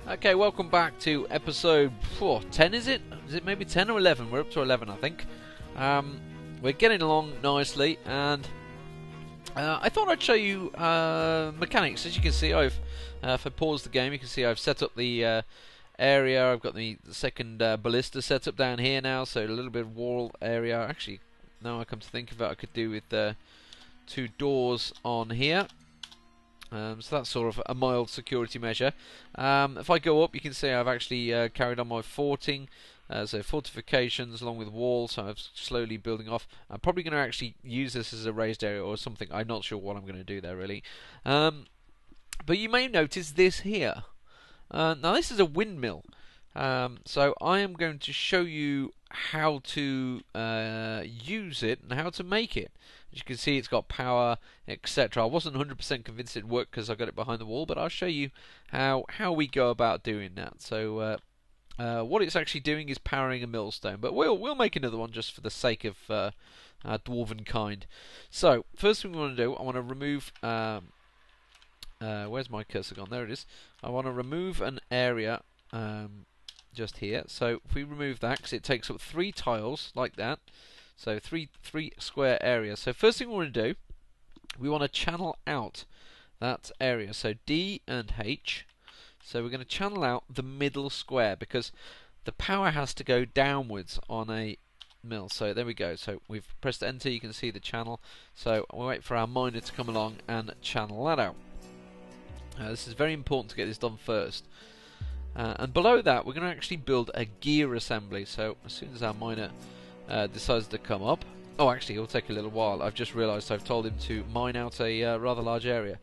Okay, welcome back to episode 10, is it? Is it maybe 10 or 11? We're up to 11, I think. We're getting along nicely, and I thought I'd show you mechanics. As you can see, if I pause the game, you can see I've set up the area. I've got the second ballista set up down here now, so a little bit of wall area. Actually, now I come to think of it, I could do with two doors on here. So that's sort of a mild security measure. If I go up, you can see I've actually carried on my forting, so fortifications along with walls, so I'm slowly building off. I'm probably going to actually use this as a raised area or something. I'm not sure what I'm going to do there really. But you may notice this here. Now this is a windmill. So I am going to show you how to use it and how to make it. As you can see, it's got power, etc. I wasn't 100% convinced it'd work because I got it behind the wall, but I'll show you how we go about doing that. So what it's actually doing is powering a millstone, but we'll make another one just for the sake of our dwarven kind. So first thing we want to do, I want to remove. Where's my cursor gone? There it is. I want to remove an area. Just here. So if we remove that, because it takes up 3 tiles like that, so three square areas. So first thing we want to do, we want to channel out that area. So D and H. So we're going to channel out the middle square because the power has to go downwards on a mill. So there we go. So we've pressed enter. You can see the channel. So we'll wait for our miner to come along and channel that out. This is very important to get this done first. And below that, we're going to actually build a gear assembly. So as soon as our miner decides to come up, oh, actually, it'll take a little while. I've just realised I've told him to mine out a rather large area.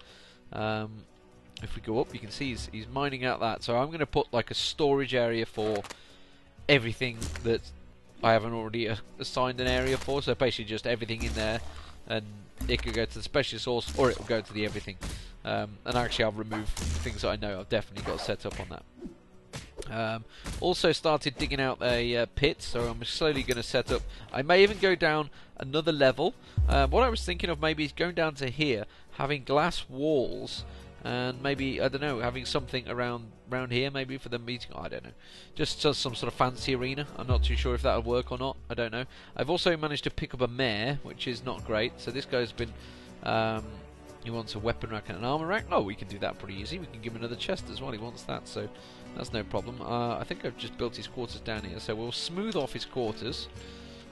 If we go up, you can see he's mining out that. So I'm going to put like a storage area for everything that I haven't already assigned an area for. So basically, just everything in there, and it could go to the special source, or it will go to the everything. And actually, I'll remove things that I know I've definitely got set up on that. Also started digging out a pit, so I'm slowly going to set up. I may even go down another level. What I was thinking of maybe is going down to here, having glass walls, and maybe, I don't know, having something around here maybe for the meeting. Oh, I don't know, just some sort of fancy arena. I'm not too sure if that'll work or not. I don't know. I've also managed to pick up a mare, which is not great. So this guy's been he wants a weapon rack and an armor rack. Oh, we can do that pretty easy. We can give him another chest as well. He wants that, so that's no problem. I think I've just built his quarters down here, so we'll smooth off his quarters.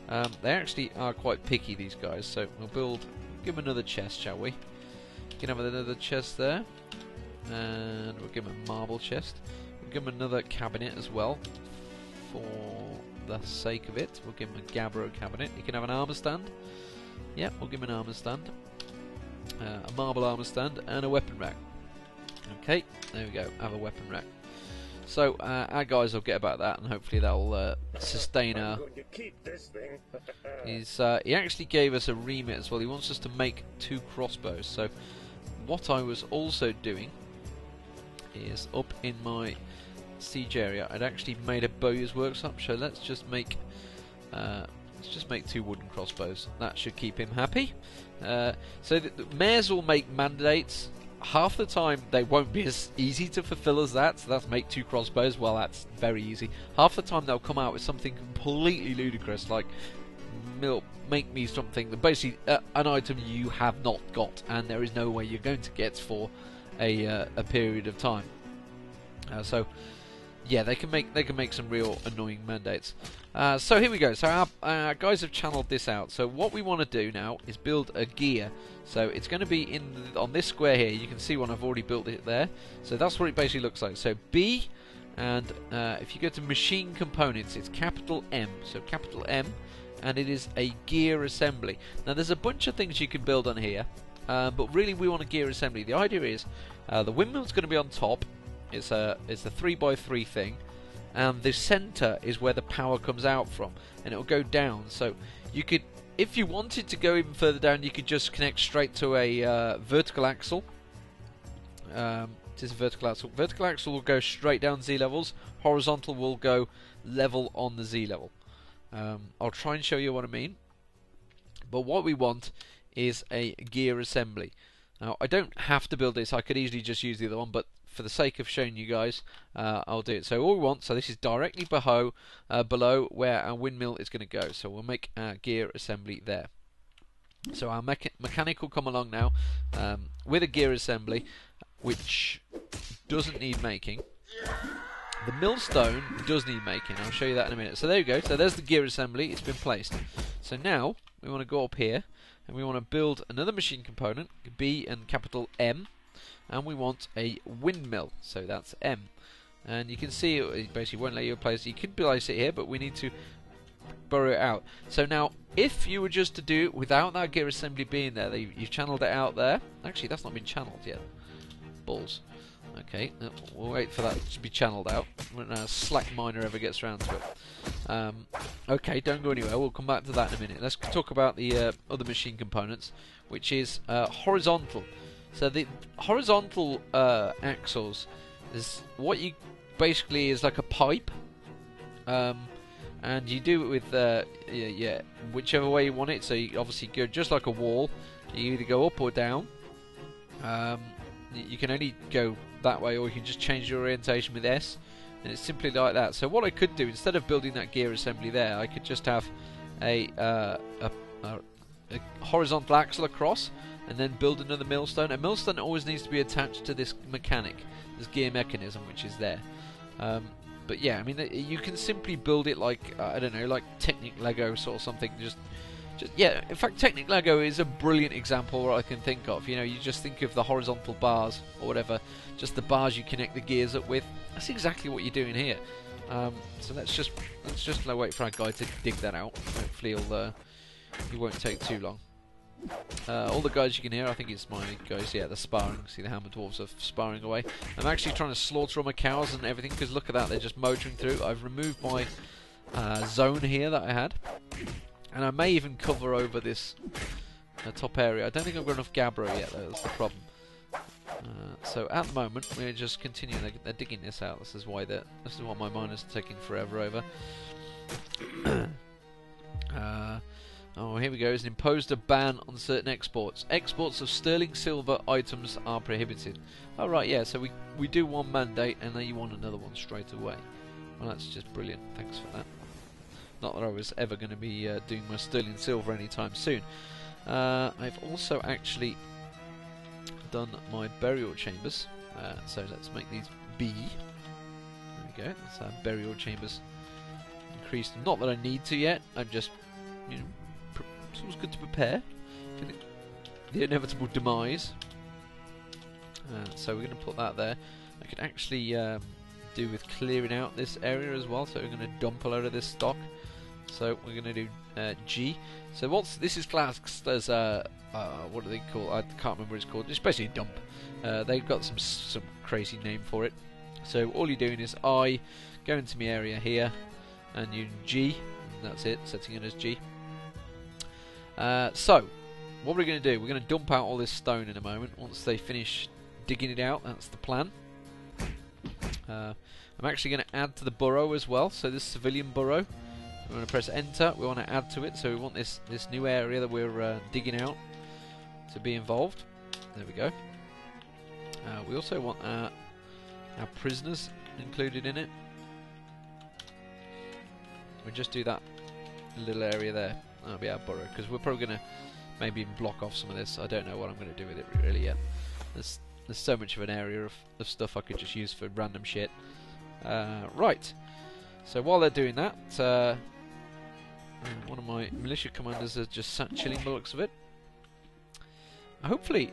They actually are quite picky, these guys, so we'll give him another chest, shall we? You can have another chest there, and we'll give him a marble chest. We'll give him another cabinet as well, for the sake of it. We'll give him a gabbro cabinet. He can have an armor stand. Yep, we'll give him an armor stand. A marble armor stand and a weapon rack. Okay, there we go, have a weapon rack. So our guys will get about that, and hopefully that'll sustain our. He actually gave us a remit as well. He wants us to make 2 crossbows. So what I was also doing is up in my siege area, I'd actually made a bowyer's workshop. So let's just make 2 wooden crossbows. That should keep him happy. So the mares will make mandates. Half the time they won't be as easy to fulfill as that. So that's make 2 crossbows. Well, that's very easy. Half the time they'll come out with something completely ludicrous, like make me something that basically an item you have not got, and there is no way you're going to get for a period of time. So yeah, they can make some real annoying mandates. So here we go. So our guys have channeled this out. So what we want to do now is build a gear. So it's going to be on this square here. You can see one, I've already built it there. So that's what it basically looks like. So B, and if you go to machine components, it's capital M. So capital M, and it is a gear assembly. Now there's a bunch of things you can build on here, but really we want a gear assembly. The idea is the windmill's going to be on top. It's a 3x3 thing, and the center is where the power comes out from, and it'll go down. So you could, if you wanted to go even further down, you could just connect straight to a vertical axle. It is a vertical axle. Vertical axle will go straight down Z levels. Horizontal will go level on the Z level. I'll try and show you what I mean. But what we want is a gear assembly. Now I don't have to build this. I could easily just use the other one, but for the sake of showing you guys, I'll do it. So all we want, so this is directly below where our windmill is going to go. So we'll make our gear assembly there. So our mechanic will come along now with a gear assembly, which doesn't need making. The millstone does need making. I'll show you that in a minute. So there you go. So there's the gear assembly. It's been placed. So now we want to go up here and we want to build another machine component, B and capital M, and we want a windmill. So that's M. And you can see it basically won't let you place it. You could place it here, but we need to burrow it out. So now, if you were just to do it without that gear assembly being there, you've channeled it out there. Actually, that's not been channeled yet. Balls. Okay, we'll wait for that to be channeled out when a slack miner ever gets around to it. Okay, don't go anywhere. We'll come back to that in a minute. Let's talk about the other machine components, which is horizontal. So the horizontal axles is what you basically is like a pipe, and you do it with whichever way you want it. So you obviously go just like a wall. You either go up or down. You can only go that way, or you can just change your orientation with S, and it's simply like that. So what I could do, instead of building that gear assembly there, I could just have a horizontal axle across, and then build another millstone. A millstone always needs to be attached to this mechanic, this gear mechanism, which is there. But yeah, I mean, you can simply build it like I don't know, like Technic Lego sort of something. Just yeah. In fact, Technic Lego is a brilliant example that I can think of. You know, you just think of the horizontal bars or whatever, just the bars you connect the gears up with. That's exactly what you're doing here. So let's just wait for our guy to dig that out. Hopefully, he won't take too long. All the guys you can hear, I think it's my guys, yeah, they're sparring. See the hammer dwarves are sparring away. I'm actually trying to slaughter all my cows and everything, because look at that, they're just motoring through. I've removed my zone here that I had, and I may even cover over this top area. I don't think I've got enough gabbro yet, though, that's the problem. So at the moment, we're just continuing. They're digging this out. This is why my miners are taking forever over. Oh, here we go. It's imposed a ban on certain exports. Exports of sterling silver items are prohibited. Oh, right, yeah, so we do one mandate, and then you want another one straight away. Well, that's just brilliant. Thanks for that. Not that I was ever going to be doing my sterling silver anytime soon. I've also actually done my burial chambers. So let's make these B. There we go. That's our burial chambers increased. Not that I need to yet. I'm just, you know, it's always good to prepare for the inevitable demise. So we're going to put that there. I could actually do with clearing out this area as well. So we're going to dump a load of this stock. So we're going to do G. So this is classed as what do they call? I can't remember what it's called. It's basically a dump. They've got some crazy name for it. So all you're doing is I go into my area here and you G. And that's it. Setting it as G. So, what we're going to do, we're going to dump out all this stone in a moment. Once they finish digging it out, that's the plan. I'm actually going to add to the burrow as well. So this civilian burrow, we're going to press enter. We want to add to it. So we want this new area that we're digging out to be involved. There we go. We also want our prisoners included in it. We'll just do that little area there. That'll be our burrow, because we're probably going to maybe even block off some of this. I don't know what I'm going to do with it really yet. There's so much of an area of stuff I could just use for random shit. Right. So while they're doing that, one of my militia commanders are just sat chilling by the looks of it. Hopefully,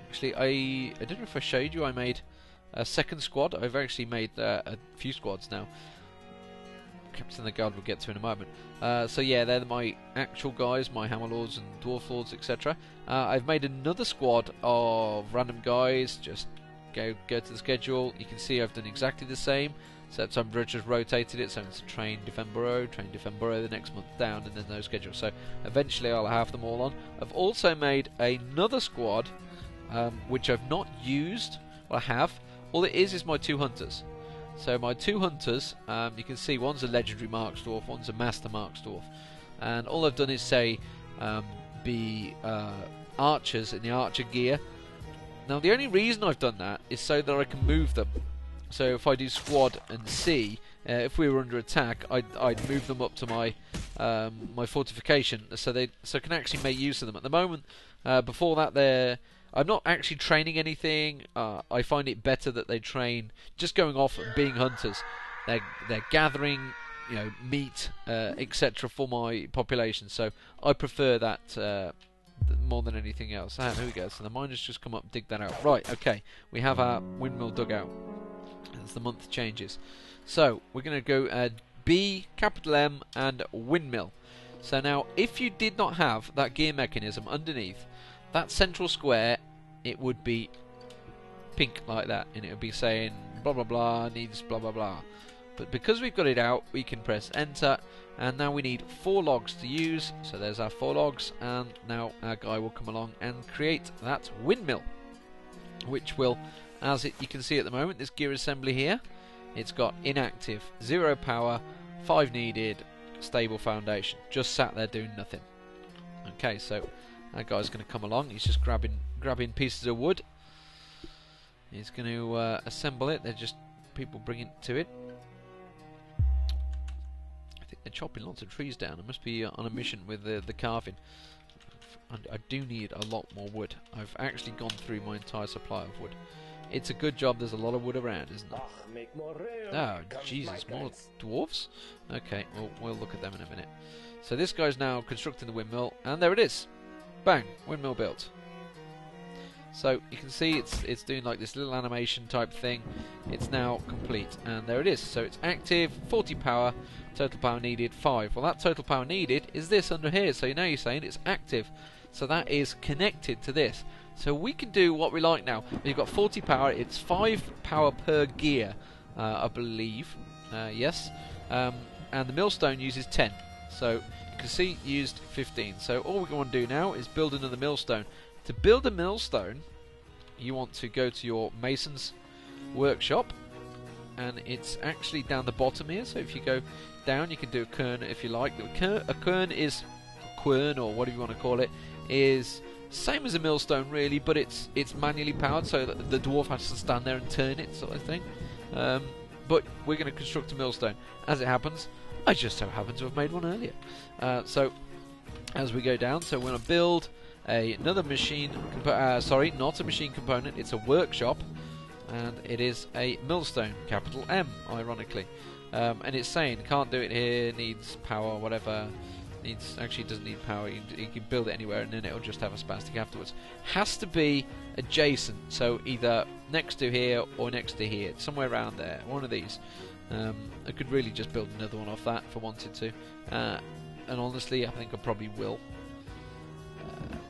actually, I don't know if I showed you, I made a second squad. I've actually made a few squads now. Captain the Guard we'll get to in a moment. So yeah, they're my actual guys, my Hammer Lords and Dwarf Lords, etc. I've made another squad of random guys. Just go to the schedule. You can see I've done exactly the same, except I've just rotated it. So it's train, defend burrow, the next month down, and then those schedules. So eventually I'll have them all on. I've also made another squad, which I've not used. Well, I have. All it is my 2 hunters. So my 2 hunters, you can see one's a legendary Marksdwarf, one's a master Marksdwarf, and all I've done is say be archers in the archer gear, Now the only reason I've done that is so that I can move them. So if I do squad and C, if we were under attack, I'd move them up to my my fortification, so I can actually make use of them. At the moment, before that, I'm not actually training anything. I find it better that they train just going off and being hunters. They're gathering, meat, etc. for my population. So I prefer that more than anything else. Here we go. So the miners just come up, dig that out. Right. Okay. We have our windmill dug out as the month changes. So we're going to go B, capital M, and windmill. So now, if you did not have that gear mechanism underneath that central square, it would be pink like that, and it would be saying blah blah blah needs blah blah blah. But because we've got it out, we can press enter, and now we need 4 logs to use. So there's our 4 logs, and now our guy will come along and create that windmill, which will, you can see at the moment, this gear assembly here, it's got inactive, 0 power, 5 needed, stable foundation, just sat there doing nothing. Okay, so our guy's going to come along. He's just grabbing pieces of wood. He's going to assemble it. They're just people bringing it to it. I think they're chopping lots of trees down. I must be on a mission with the carving. I do need a lot more wood. I've actually gone through my entire supply of wood. It's a good job there's a lot of wood around, isn't there? Oh, Jesus, more dwarves? Okay, well, we'll look at them in a minute. So this guy's now constructing the windmill, and there it is. Bang, windmill built. So you can see it's doing like this little animation type thing. It's now complete, and there it is. So it's active, 40 power, total power needed 5. Well, that total power needed is this under here. So now you're saying it's active. So that is connected to this. So we can do what we like now. We've got 40 power. It's 5 power per gear, I believe. Yes. And the millstone uses 10. So you can see used 15. So all we're going to do now is build another millstone. To build a millstone, you want to go to your mason's workshop, and it's actually down the bottom here. So if you go down, you can do a quern if you like. A quern is or whatever you want to call it, is same as a millstone really, but it's manually powered, so that the dwarf has to stand there and turn it, sort of thing. But we're going to construct a millstone. As it happens, I just so happen to have made one earlier. So as we go down, so we're going to build another machine. Sorry, not a machine component. It's a workshop, and it is a millstone, capital M, ironically. And it's saying can't do it here, needs power, whatever. Actually doesn't need power. You can build it anywhere, and then it'll just have a spastic afterwards. Has to be adjacent, so either next to here or next to here, somewhere around there. One of these. I could really just build another one off that if I wanted to. And honestly, I think I probably will.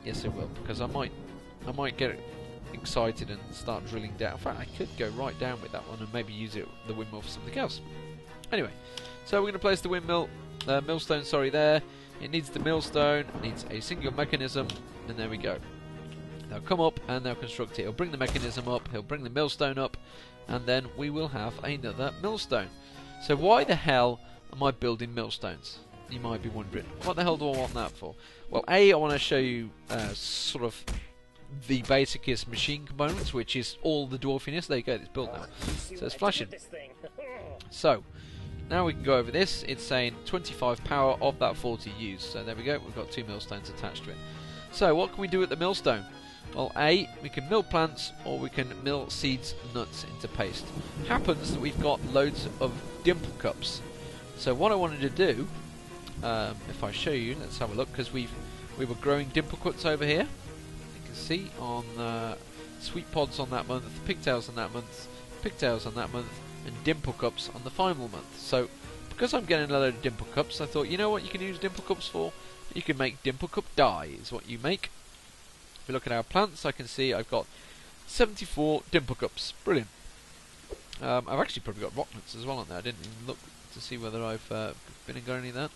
Yes, I will, because I might get excited and start drilling down. In fact, I could go right down with that one and maybe use the windmill for something else. Anyway, so we're going to place the millstone. Sorry, there. It needs the millstone, it needs a single mechanism, and there we go. They'll come up and they'll construct it. He'll bring the mechanism up, he'll bring the millstone up, and then we will have another millstone. So why the hell am I building millstones? You might be wondering. What the hell do I want that for? Well, I want to show you sort of the basicest machine components, which is all the dwarfiness. There you go, it's built now. So it's flashing. So now we can go over this. It's saying 25 power of that 40 used. So there we go. We've got 2 millstones attached to it. So what can we do at the millstone? Well, A, we can mill plants, or we can mill seeds and nuts into paste. Happens that we've got loads of dimple cups. So what I wanted to do, if I show you, let's have a look, because we were growing dimple cups over here. You can see on sweet pods on that month, pigtails on that month, pigtails on that month, and dimple cups on the final month. So because I'm getting a load of dimple cups, I thought, you know what you can use dimple cups for? You can make dimple cup dye is what you make. If we look at our plants, I can see I've got 74 dimple cups. Brilliant. I've actually probably got rock nuts as well on there. I didn't even look to see whether I've been and got any of that.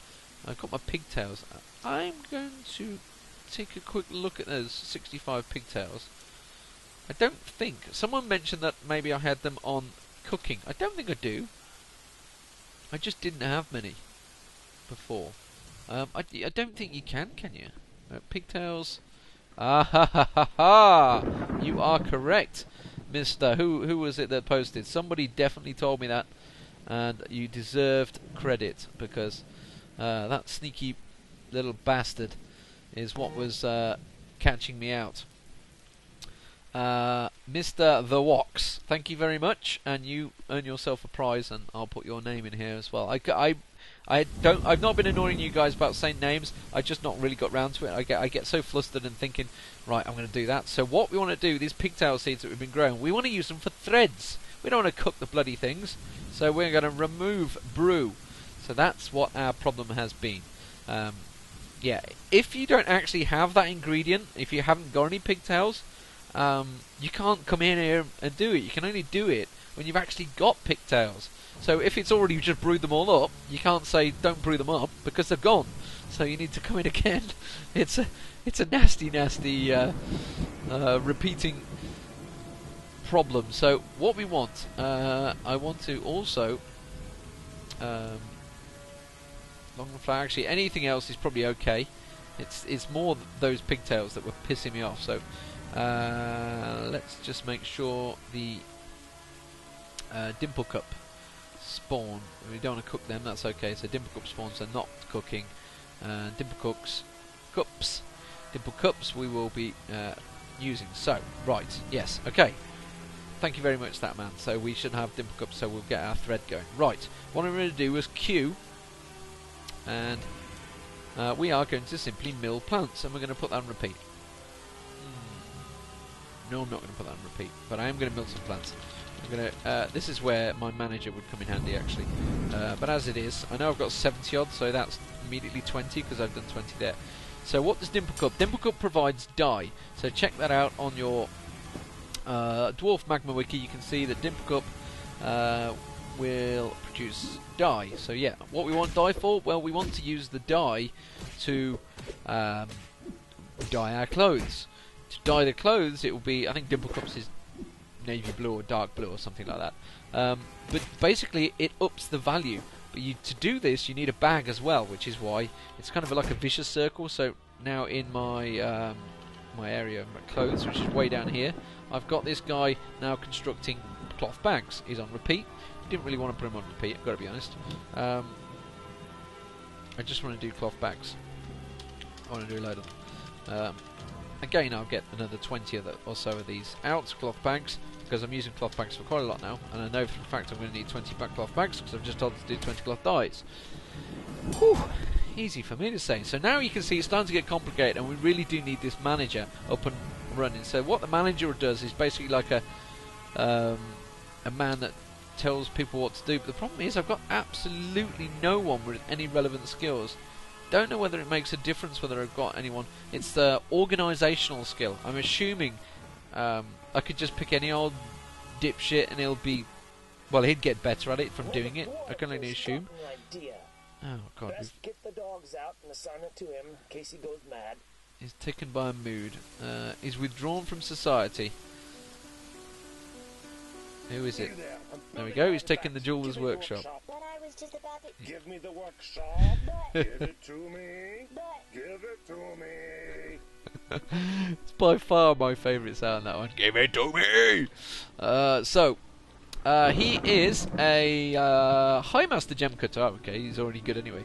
I've got my pigtails. I'm going to take a quick look at those 65 pigtails. I don't think someone mentioned that maybe I had them on cooking. I don't think I do. I just didn't have many before. I don't think you can you? Pigtails, Ah ha ha ha ha! You are correct, Mister. Who was it that posted? Somebody definitely told me that, and you deserved credit because that sneaky little bastard is what was catching me out. Mr. The Wox, thank you very much, and you earn yourself a prize, and I'll put your name in here as well. I've not been annoying you guys about saying names. I just not really got round to it. I get so flustered and thinking, right, I'm going to do that. So what we want to do, these pigtail seeds that we've been growing, we want to use them for threads. We don't want to cook the bloody things. So we're going to remove brew. So that's what our problem has been. Yeah, if you don't actually have that ingredient, if you haven't got any pigtails, you can't come in here and do it. You can only do it when you've actually got pigtails. So if it's already just brewed them all up, you can't say don't brew them up because they're gone. So you need to come in again. It's a nasty repeating problem. So what we want, I want to also long flower. Actually, anything else is probably okay. It's more those pigtails that were pissing me off. So let's just make sure the dimple cup spawn. We don't want to cook them. That's okay. So dimple cup spawns are not cooking. Dimple cups we will be using. So right, yes, okay. Thank you very much, that man. So we should have dimple cups, so we'll get our thread going. Right. What I'm going to do is queue, and we are going to simply mill plants, and we're going to put that on repeat. No, I'm not going to put that on repeat, but I am going to mill some plants. I'm going to. This is where my manager would come in handy, actually. But as it is, I know I've got 70 odd, so that's immediately 20 because I've done 20 there. So what does Dimple Cup? Dimple Cup provides dye. So check that out on your Dwarf Magma Wiki. You can see that Dimple Cup will produce dye. So yeah, what we want dye for? Well, we want to use the dye to dye our clothes. To dye the clothes, it will be, I think Dimple Cups is navy blue or dark blue or something like that. But basically, it ups the value. But to do this, you need a bag as well, which is why it's kind of like a vicious circle. So now in my my area of my clothes, which is way down here, I've got this guy now constructing cloth bags. He's on repeat. Didn't really want to put him on repeat, I've got to be honest. I just want to do cloth bags. I want to do a load of them. Again, I'll get another 20 or so of these out, cloth bags, because I'm using cloth bags for quite a lot now, and I know for a fact I'm going to need 20 cloth bags, because I've just told to do 20 cloth dyes. Whew, easy for me to say. So now you can see it's starting to get complicated, and we really do need this manager up and running. So what the manager does is basically like a man that tells people what to do, but the problem is I've got absolutely no one with any relevant skills. Don't know whether it makes a difference whether I've got anyone. It's the organisational skill. I'm assuming I could just pick any old dipshit and he'll be, well, he'd get better at it from doing it. I can only assume. Oh god. Best get the dogs out and assign it to him in case he goes mad. He's taken by a mood. He's withdrawn from society. Who is it? There we go. He's taken the jeweler's workshop. Give me the workshop. Give it to me. Give it to me. It's by far my favourite sound, that one. Give it to me. He is a High Master Gem Cutter. Oh, okay, he's already good anyway.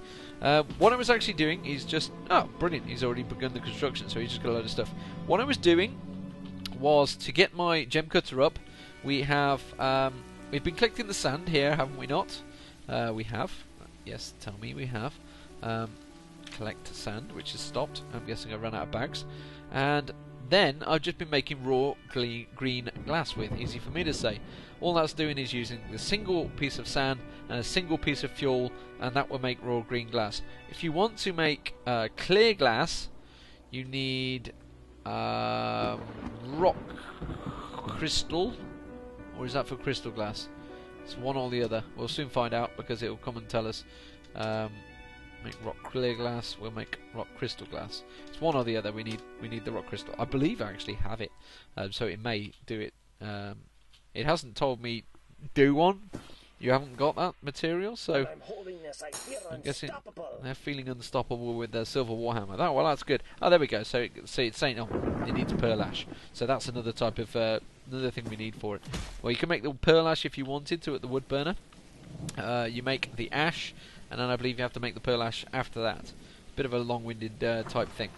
What I was actually doing is just... Oh, brilliant. He's already begun the construction, so he's just got a load of stuff. What I was doing was to get my Gem Cutter up. We have... we've been collecting the sand here, haven't we not? We have. Yes, tell me we have. Collect sand, which has stopped. I'm guessing I ran out of bags. And then I've just been making raw green glass with. Easy for me to say. All that's doing is using a single piece of sand and a single piece of fuel, and that will make raw green glass. If you want to make clear glass, you need rock crystal, or is that for crystal glass? It's one or the other. We'll soon find out because it will come and tell us. Make rock clear glass. We'll make rock crystal glass. It's one or the other. We need the rock crystal. I believe I actually have it, so it may do it. It hasn't told me do one, you haven't got that material, so When I'm holding this, I feel I'm guessing unstoppable. they're feeling unstoppable with their silver warhammer. Oh, well, that's good. Oh, there we go. So see, it's saying, oh, it needs pearl ash. So that's another type of another thing we need for it. Well, you can make the pearl ash if you wanted to at the wood burner. You make the ash, and then I believe you have to make the pearl ash after that. Bit of a long-winded type thing.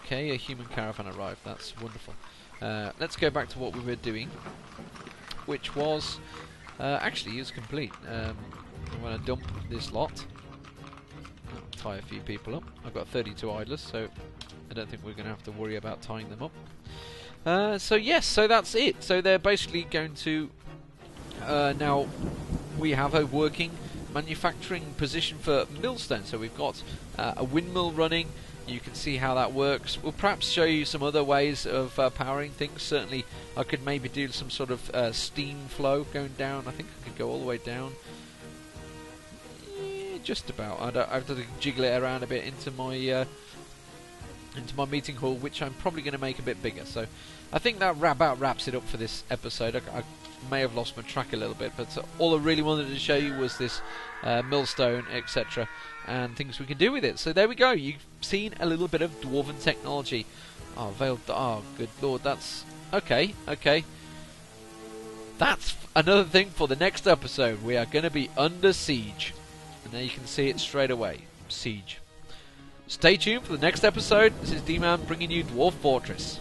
Okay, a human caravan arrived. That's wonderful. Let's go back to what we were doing, which was actually is complete. I'm going to dump this lot. Tie a few people up. I've got 32 idlers, so I don't think we're going to have to worry about tying them up. So yes, so that's it. So they're basically going to now we have a working manufacturing position for millstone. So we've got a windmill running. You can see how that works. We'll perhaps show you some other ways of powering things. Certainly I could maybe do some sort of steam flow going down. I think I could go all the way down. Yeah, just about. I have to jiggle it around a bit into my meeting hall, which I'm probably going to make a bit bigger. So I think that about wraps it up for this episode. I may have lost my track a little bit, but all I really wanted to show you was this millstone, etc., and things we can do with it. So there we go. You've seen a little bit of dwarven technology. Oh, veiled. Oh, good lord. That's okay. Okay. That's another thing for the next episode. We are going to be under siege, and there you can see it straight away. Siege. Stay tuned for the next episode. This is Deman bringing you Dwarf Fortress.